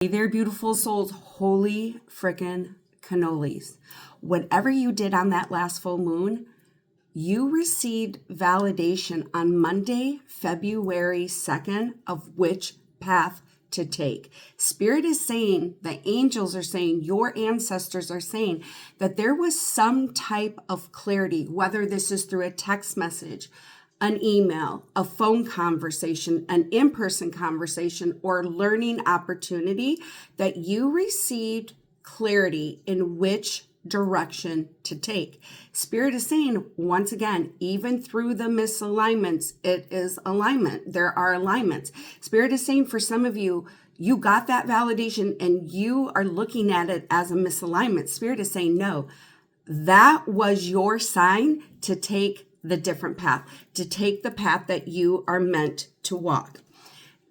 Hey there, beautiful souls. Holy frickin' cannolis. Whatever you did on that last full moon, you received validation on Monday, February 2nd, of which path to take. Spirit is saying, the angels are saying, your ancestors are saying that there was some type of clarity, whether this is through a text message, an email, a phone conversation, an in-person conversation, or learning opportunity, that you received clarity in which direction to take. Spirit is saying, once again, even through the misalignments, it is alignment. There are alignments. Spirit is saying for some of you, you got that validation and you are looking at it as a misalignment. Spirit is saying, no, that was your sign to take the different path, to take the path that you are meant to walk.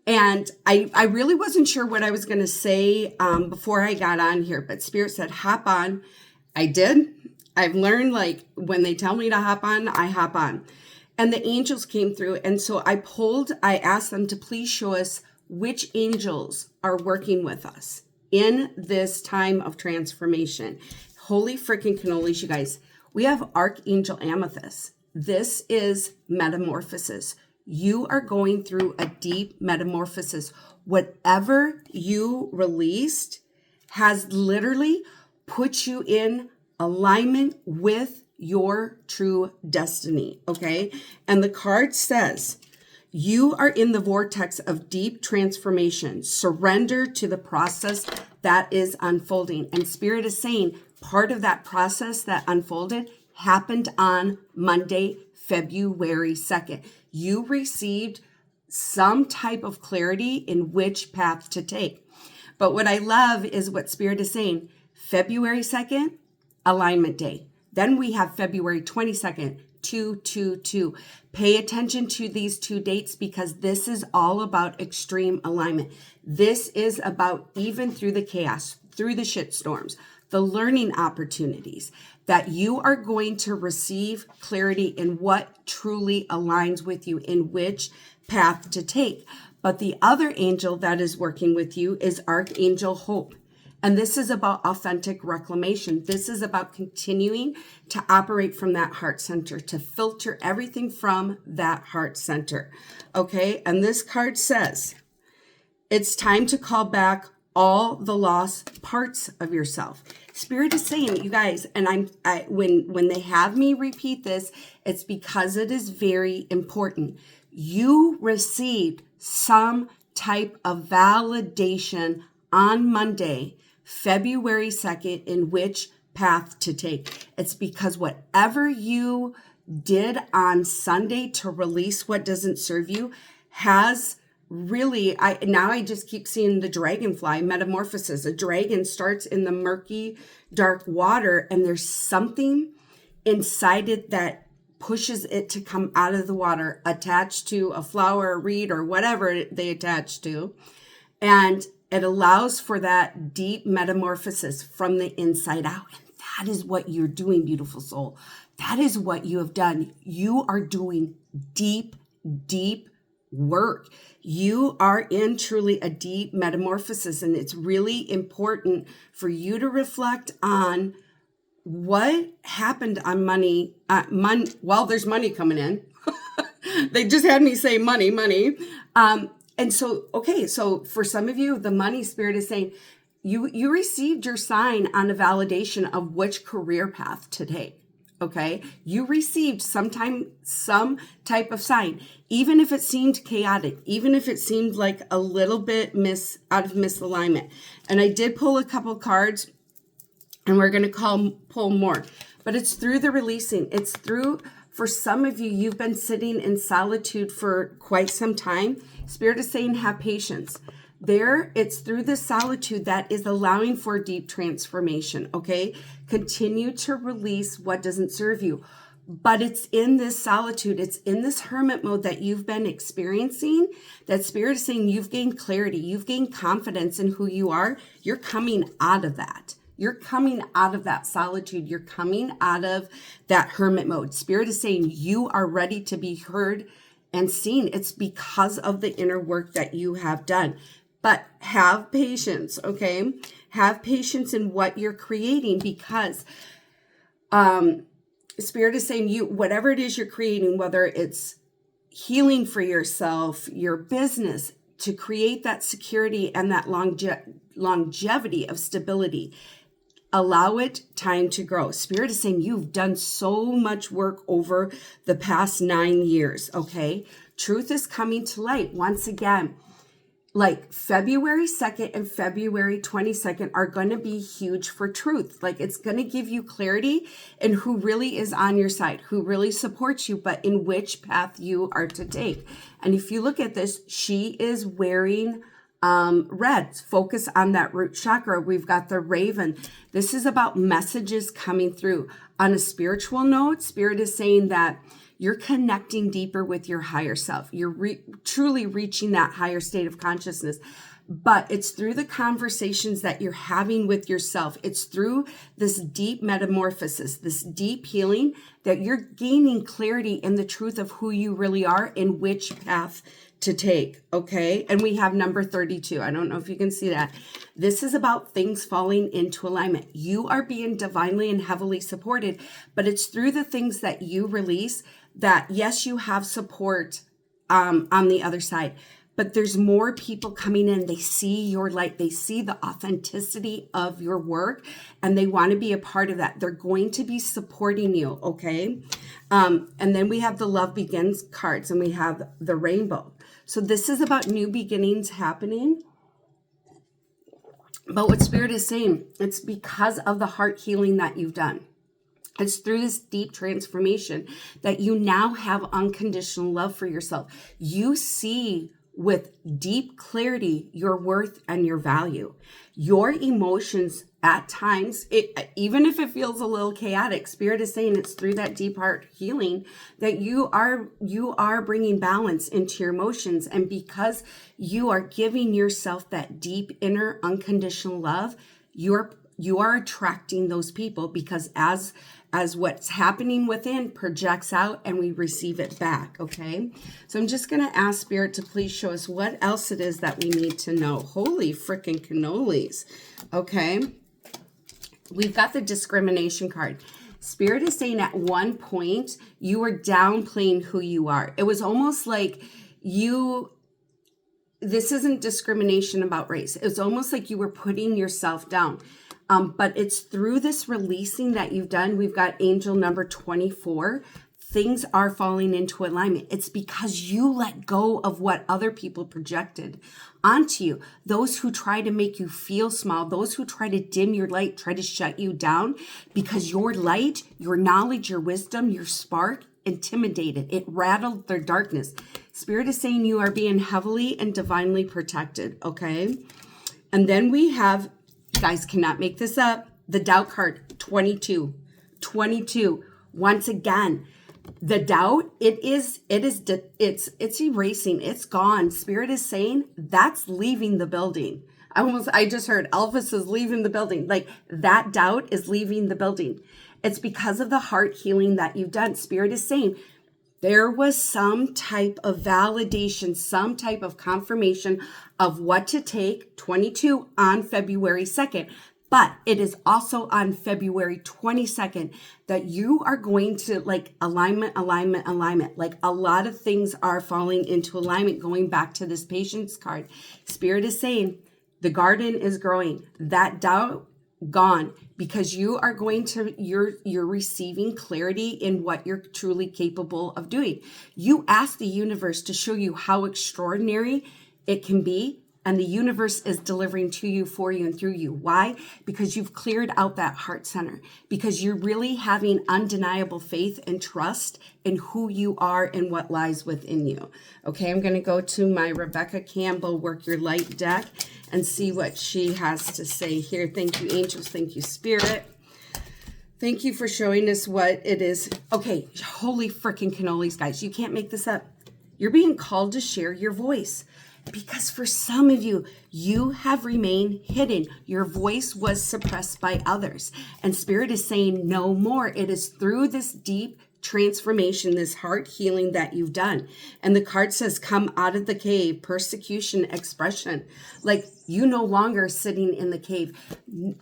And I really wasn't sure what I was going to say before I got on here, but Spirit said, hop on. I did. I've learned, like, when they tell me to hop on, I hop on. And the angels came through. And so I asked them to please show us which angels are working with us in this time of transformation. Holy freaking cannolis, you guys. We have Archangel Amethyst. This is metamorphosis. You are going through a deep metamorphosis. Whatever you released has literally put you in alignment with your true destiny, okay? And the card says, you are in the vortex of deep transformation. Surrender to the process that is unfolding. And Spirit is saying part of that process that unfolded happened on Monday, February 2nd. You received some type of clarity in which path to take. But what I love is what Spirit is saying. February 2nd, alignment day. Then we have February 22nd, 222. Pay attention to these two dates because this is all about extreme alignment. This is about, even through the chaos, through the shit storms, the learning opportunities, that you are going to receive clarity in what truly aligns with you, in which path to take. But the other angel that is working with you is Archangel Hope. And this is about authentic reclamation. This is about continuing to operate from that heart center, to filter everything from that heart center. Okay, and this card says, it's time to call back all the lost parts of yourself. Spirit is saying, you guys, and when they have me repeat this, it's because it is very important. You received some type of validation on Monday, February 2nd, in which path to take. It's because whatever you did on Sunday to release what doesn't serve you has really, I just keep seeing the dragonfly metamorphosis. A dragon starts in the murky, dark water, and there's something inside it that pushes it to come out of the water, attached to a flower, a reed, or whatever they attach to. And it allows for that deep metamorphosis from the inside out. And that is what you're doing, beautiful soul. That is what you have done. You are doing deep, deep work. You are in truly a deep metamorphosis, and it's really important for you to reflect on what happened on money. Well, there's money coming in. They just had me say money. And so, okay, so for some of you, the money Spirit is saying, you received your sign on a validation of which career path to take. Okay, you received some type of sign, even if it seemed chaotic, even if it seemed like a little bit out of misalignment. And I did pull a couple cards, and we're going to pull more. But it's through the releasing. It's through, for some of you, you've been sitting in solitude for quite some time. Spirit is saying, have patience. It's through the solitude that is allowing for deep transformation, okay? Continue to release what doesn't serve you. But it's in this solitude, it's in this hermit mode that you've been experiencing, that Spirit is saying you've gained clarity, you've gained confidence in who you are. You're coming out of that. You're coming out of that solitude. You're coming out of that hermit mode. Spirit is saying you are ready to be heard and seen. It's because of the inner work that you have done. But have patience, okay? Have patience in what you're creating, because Spirit is saying whatever it is you're creating, whether it's healing for yourself, your business, to create that security and that longevity of stability. Allow it time to grow. Spirit is saying you've done so much work over the past 9 years, okay? Truth is coming to light once again. Like February 2nd and February 22nd are going to be huge for truth. Like it's going to give you clarity in who really is on your side, who really supports you, but in which path you are to take. And if you look at this, she is wearing red. Focus on that root chakra. We've got the raven. This is about messages coming through. On a spiritual note, Spirit is saying that you're connecting deeper with your higher self. You're truly reaching that higher state of consciousness. But it's through the conversations that you're having with yourself. It's through this deep metamorphosis, this deep healing, that you're gaining clarity in the truth of who you really are and which path to take, okay? And we have number 32. I don't know if you can see that. This is about things falling into alignment. You are being divinely and heavily supported, but it's through the things that you release that, yes, you have support on the other side, but there's more people coming in. They see your light. They see the authenticity of your work, and they want to be a part of that. They're going to be supporting you, okay? And then we have the Love Begins cards, and we have the rainbow. So this is about new beginnings happening. But what Spirit is saying, it's because of the heart healing that you've done. It's through this deep transformation that you now have unconditional love for yourself. You see with deep clarity your worth and your value. Your emotions at times, even if it feels a little chaotic, Spirit is saying it's through that deep heart healing that you are bringing balance into your emotions. And because you are giving yourself that deep inner unconditional love, you are attracting those people, because as what's happening within projects out and we receive it back, okay? So I'm just going to ask Spirit to please show us what else it is that we need to know. Holy freaking cannolis, okay? We've got the discrimination card. Spirit is saying at one point you were downplaying who you are. It was almost like this isn't discrimination about race. It was almost like you were putting yourself down. But it's through this releasing that you've done. We've got angel number 24. Things are falling into alignment. It's because you let go of what other people projected onto you. Those who try to make you feel small, those who try to dim your light, try to shut you down, because your light, your knowledge, your wisdom, your spark intimidated. It rattled their darkness. Spirit is saying you are being heavily and divinely protected, okay? And then we have, you guys cannot make this up, the doubt card, 22. 22. Once again, the doubt, it's erasing, it's gone. Spirit is saying that's leaving the building. I just heard Elvis is leaving the building. Like that doubt is leaving the building. It's because of the heart healing that you've done. Spirit is saying there was some type of validation, some type of confirmation of what to take, 22 on February 2nd. But it is also on February 22nd that you are going to like alignment. Like a lot of things are falling into alignment, going back to this patience card. Spirit is saying the garden is growing. That doubt gone, because you are going to, you're receiving clarity in what you're truly capable of doing. You ask the universe to show you how extraordinary it can be. And the universe is delivering to you, for you, and through you. Why? Because you've cleared out that heart center. Because you're really having undeniable faith and trust in who you are and what lies within you. Okay, I'm going to go to my Rebecca Campbell Work Your Light deck and see what she has to say here. Thank you, angels. Thank you, Spirit. Thank you for showing us what it is. Okay, holy freaking cannolis, guys. You can't make this up. You're being called to share your voice. Because for some of you, you have remained hidden. Your voice was suppressed by others. And Spirit is saying no more. It is through this deep transformation, this heart healing that you've done. And the card says, come out of the cave, persecution, expression. Like, you no longer sitting in the cave.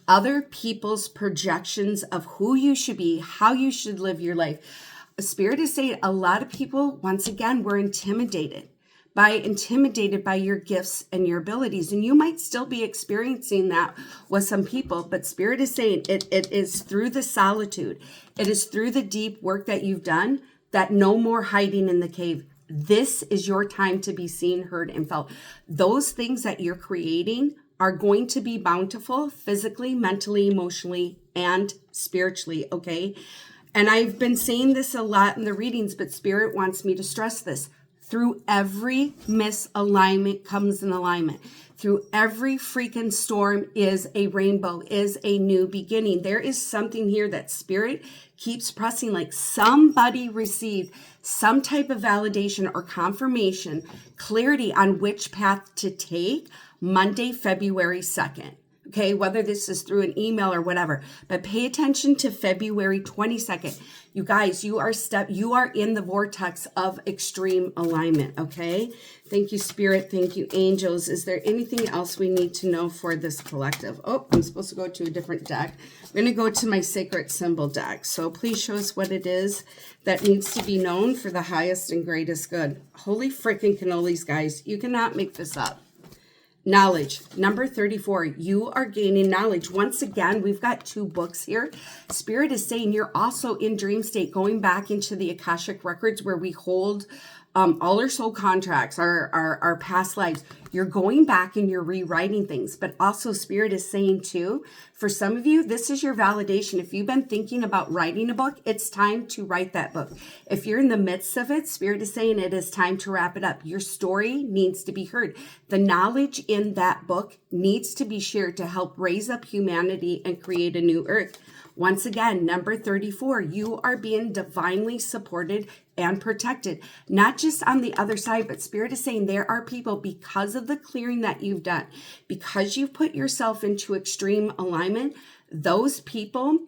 Other people's projections of who you should be, how you should live your life. Spirit is saying a lot of people, once again, were intimidated by your gifts and your abilities. And you might still be experiencing that with some people, but Spirit is saying it is through the solitude. It is through the deep work that you've done that no more hiding in the cave. This is your time to be seen, heard, and felt. Those things that you're creating are going to be bountiful physically, mentally, emotionally, and spiritually, okay? And I've been saying this a lot in the readings, but Spirit wants me to stress this. Through every misalignment comes an alignment. Through every freaking storm is a rainbow, is a new beginning. There is something here that Spirit keeps pressing, like somebody received some type of validation or confirmation, clarity on which path to take Monday, February 2nd. Okay, whether this is through an email or whatever, but pay attention to February 22nd. You guys, you are in the vortex of extreme alignment, okay? Thank you, Spirit. Thank you, angels. Is there anything else we need to know for this collective? Oh, I'm supposed to go to a different deck. I'm going to go to my sacred symbol deck. So please show us what it is that needs to be known for the highest and greatest good. Holy freaking cannolis, guys. You cannot make this up. Knowledge. Number 34, you are gaining knowledge. Once again, we've got 2 books here. Spirit is saying you're also in dream state, going back into the Akashic records where we hold all our soul contracts, our past lives. You're going back and you're rewriting things. But also Spirit is saying too, for some of you, this is your validation. If you've been thinking about writing a book, it's time to write that book. If you're in the midst of it, Spirit is saying it is time to wrap it up. Your story needs to be heard. The knowledge in that book needs to be shared to help raise up humanity and create a new earth. Once again, number 34, you are being divinely supported and protected, not just on the other side, but Spirit is saying there are people, because of the clearing that you've done, because you've put yourself into extreme alignment, those people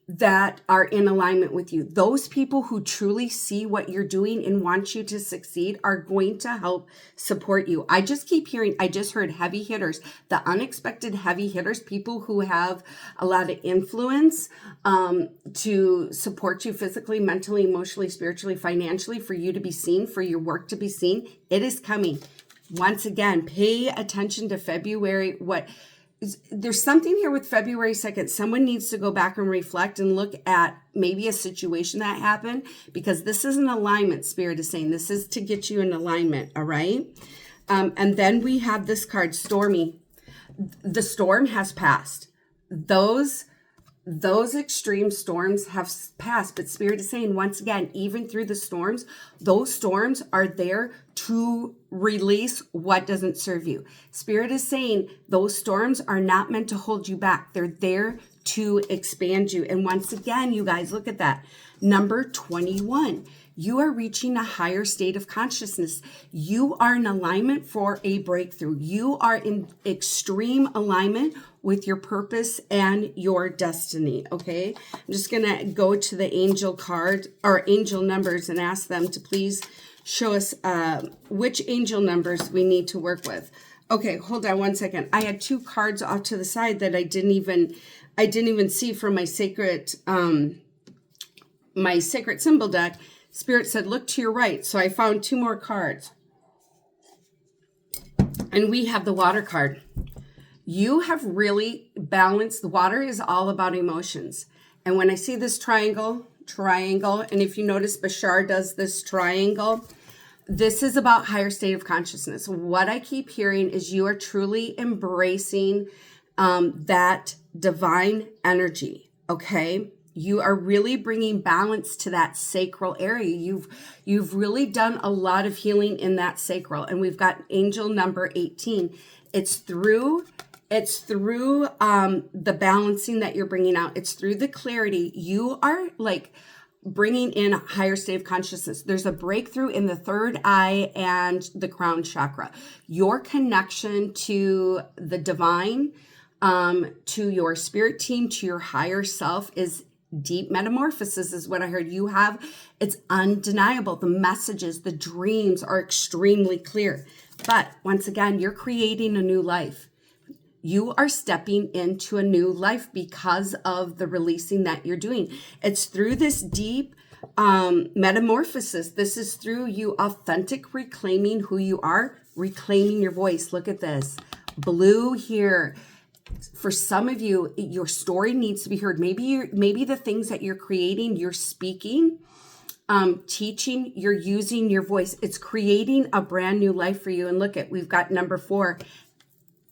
that are in alignment with you, those people who truly see what you're doing and want you to succeed, are going to help support you. I just keep hearing, I just heard heavy hitters, the unexpected heavy hitters, people who have a lot of influence to support you physically, mentally, emotionally, spiritually, financially, for you to be seen, for your work to be seen. It is coming. Once again, pay attention to February. There's something here with February 2nd. Someone needs to go back and reflect and look at maybe a situation that happened, because this is an alignment. Spirit is saying this is to get you in alignment. All right. And then we have this card, Stormy. The storm has passed. Those extreme storms have passed, but Spirit is saying once again, even through the storms, those storms are there to release what doesn't serve you. Spirit is saying those storms are not meant to hold you back. They're there to expand you. And once again, you guys, look at that. Number 21. You are reaching a higher state of consciousness. You are in alignment for a breakthrough. You are in extreme alignment with your purpose and your destiny, okay? I'm just going to go to the angel card or angel numbers and ask them to please show us which angel numbers we need to work with. Okay, hold on one second. I had 2 cards off to the side that I didn't even see from my sacred symbol deck. Spirit said, look to your right. So I found 2 more cards. And we have the water card. You have really balanced. The water is all about emotions. And when I see this triangle, and if you notice, Bashar does this triangle, this is about higher state of consciousness. What I keep hearing is you are truly embracing that divine energy, okay? You are really bringing balance to that sacral area. You've really done a lot of healing in that sacral. And we've got angel number 18. It's through the balancing that you're bringing out. It's through the clarity. You are like bringing in a higher state of consciousness. There's a breakthrough in the third eye and the crown chakra. Your connection to the divine, to your spirit team, to your higher self is deep metamorphosis is what I heard. You have, it's undeniable. The messages, the dreams are extremely clear. But once again, you're creating a new life. You are stepping into a new life because of the releasing that you're doing. It's through this deep metamorphosis. This is through you authentic reclaiming who you are, reclaiming your voice. Look at this. Blue here. For some of you, your story needs to be heard. Maybe the things that you're creating, you're speaking, teaching, you're using your voice. It's creating a brand new life for you. And look at, we've got number 4.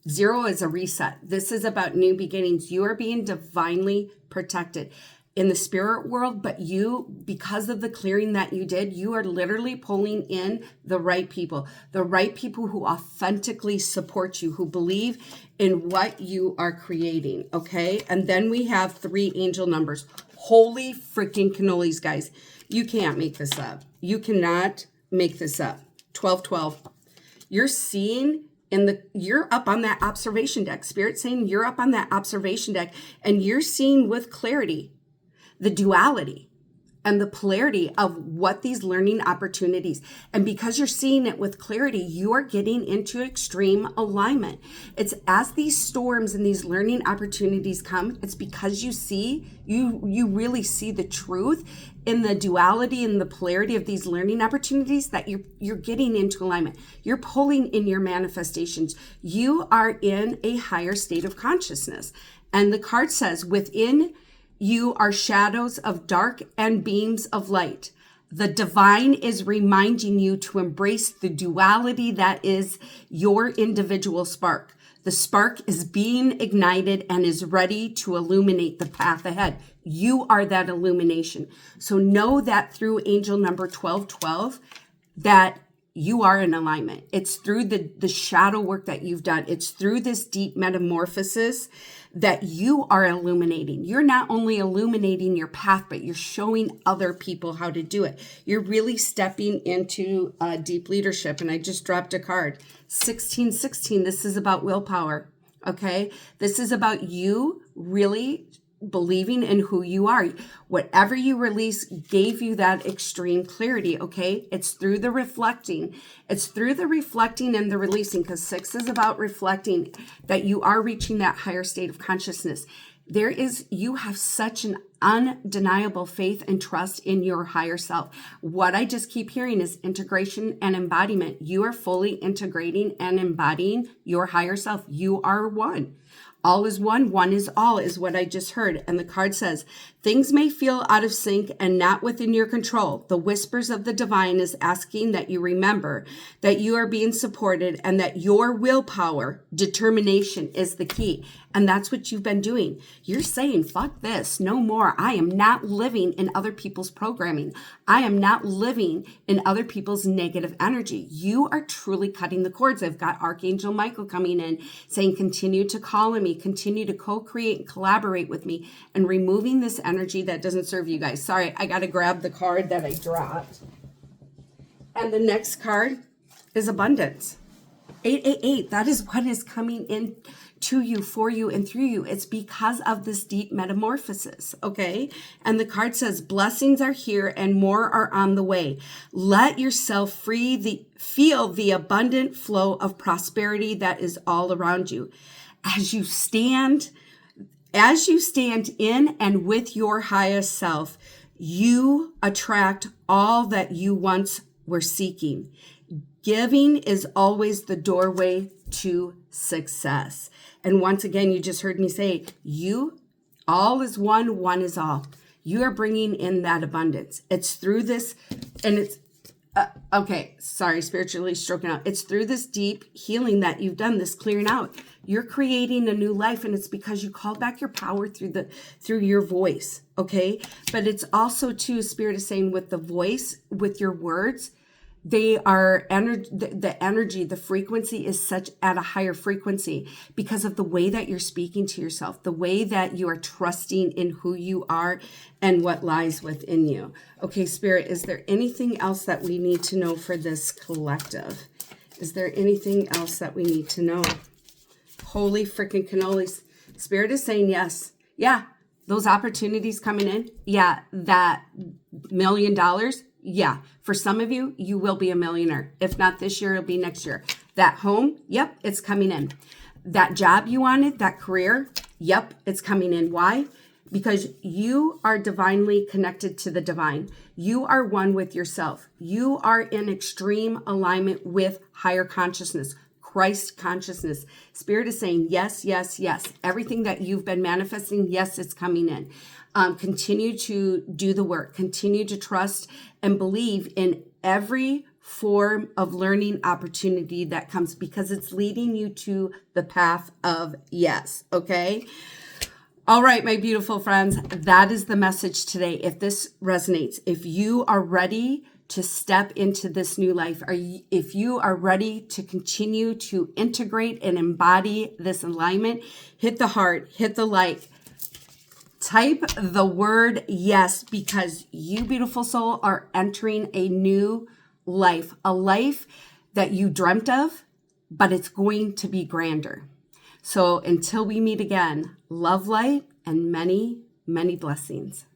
0 is a reset. This is about new beginnings. You are being divinely protected in the spirit world, but you, because of the clearing that you did, you are literally pulling in the right people who authentically support you, who believe in what you are creating, okay? And then we have 3 angel numbers. Holy freaking cannolis, guys. You can't make this up. You cannot make this up. 1212. You're seeing you're up on that observation deck. Spirit saying you're up on that observation deck and you're seeing with clarity the duality and the polarity of what these learning opportunities. And because you're seeing it with clarity, you are getting into extreme alignment. It's as these storms and these learning opportunities come, it's because you really see the truth in the duality and the polarity of these learning opportunities that you're getting into alignment. You're pulling in your manifestations. You are in a higher state of consciousness. And the card says, within you are shadows of dark and beams of light. The divine is reminding you to embrace the duality that is your individual spark. The spark is being ignited and is ready to illuminate the path ahead. You are that illumination. So know that through angel number 1212, that you are in alignment. It's through the shadow work that you've done. It's through this deep metamorphosis that you are illuminating. You're not only illuminating your path, but you're showing other people how to do it. You're really stepping into deep leadership. And I just dropped a card. 1616, this is about willpower, okay? This is about you really believing in who you are. Whatever you release gave you that extreme clarity, okay? It's through the reflecting. It's through the reflecting and the releasing, because 6 is about reflecting, that you are reaching that higher state of consciousness. You have such an undeniable faith and trust in your higher self. What I just keep hearing is integration and embodiment. You are fully integrating and embodying your higher self. You are one. All is one, one is all, is what I just heard. And the card says, things may feel out of sync and not within your control. The whispers of the divine is asking that you remember that you are being supported and that your willpower, determination is the key. And that's what you've been doing. You're saying, fuck this, no more. I am not living in other people's programming. I am not living in other people's negative energy. You are truly cutting the cords. I've got Archangel Michael coming in saying, continue to call on me, continue to co-create and collaborate with me, and removing this energy that doesn't serve you guys. Sorry, I got to grab the card that I dropped. And the next card is abundance. 888, that is what is coming in to you, for you, and through you. It's because of this deep metamorphosis, okay? And the card says, blessings are here and more are on the way. Let yourself feel the abundant flow of prosperity that is all around you. As you stand in and with your highest self, you attract all that you once were seeking. Giving is always the doorway to success. And once again, you just heard me say, all is one, one is all. You are bringing in that abundance. It's through this, and it's, spiritually stroking out. It's through this deep healing that you've done, this clearing out. You're creating a new life, and it's because you called back your power through your voice, okay? But it's also, too, Spirit is saying, with the voice, with your words, they are the energy, the frequency is such at a higher frequency because of the way that you're speaking to yourself, the way that you are trusting in who you are and what lies within you. Okay, Spirit, is there anything else that we need to know for this collective? Is there anything else that we need to know? Holy freaking cannolis. Spirit is saying yes. Yeah. Those opportunities coming in, yeah, that $1 million, yeah. For some of you, you will be a millionaire. If not this year, it'll be next year. That home, yep, it's coming in. That job you wanted, that career, yep, it's coming in. Why? Because you are divinely connected to the divine. You are one with yourself. You are in extreme alignment with higher consciousness, Christ consciousness. Spirit is saying, yes, yes, yes. Everything that you've been manifesting, yes, it's coming in. Continue to do the work. Continue to trust and believe in every form of learning opportunity that comes, because it's leading you to the path of yes. Okay. All right, my beautiful friends, that is the message today. If this resonates, if you are ready to step into this new life, if you are ready to continue to integrate and embody this alignment, hit the heart, hit the like, type the word yes, because you, beautiful soul, are entering a new life, a life that you dreamt of, but it's going to be grander. So until we meet again, love, light, and many, many blessings.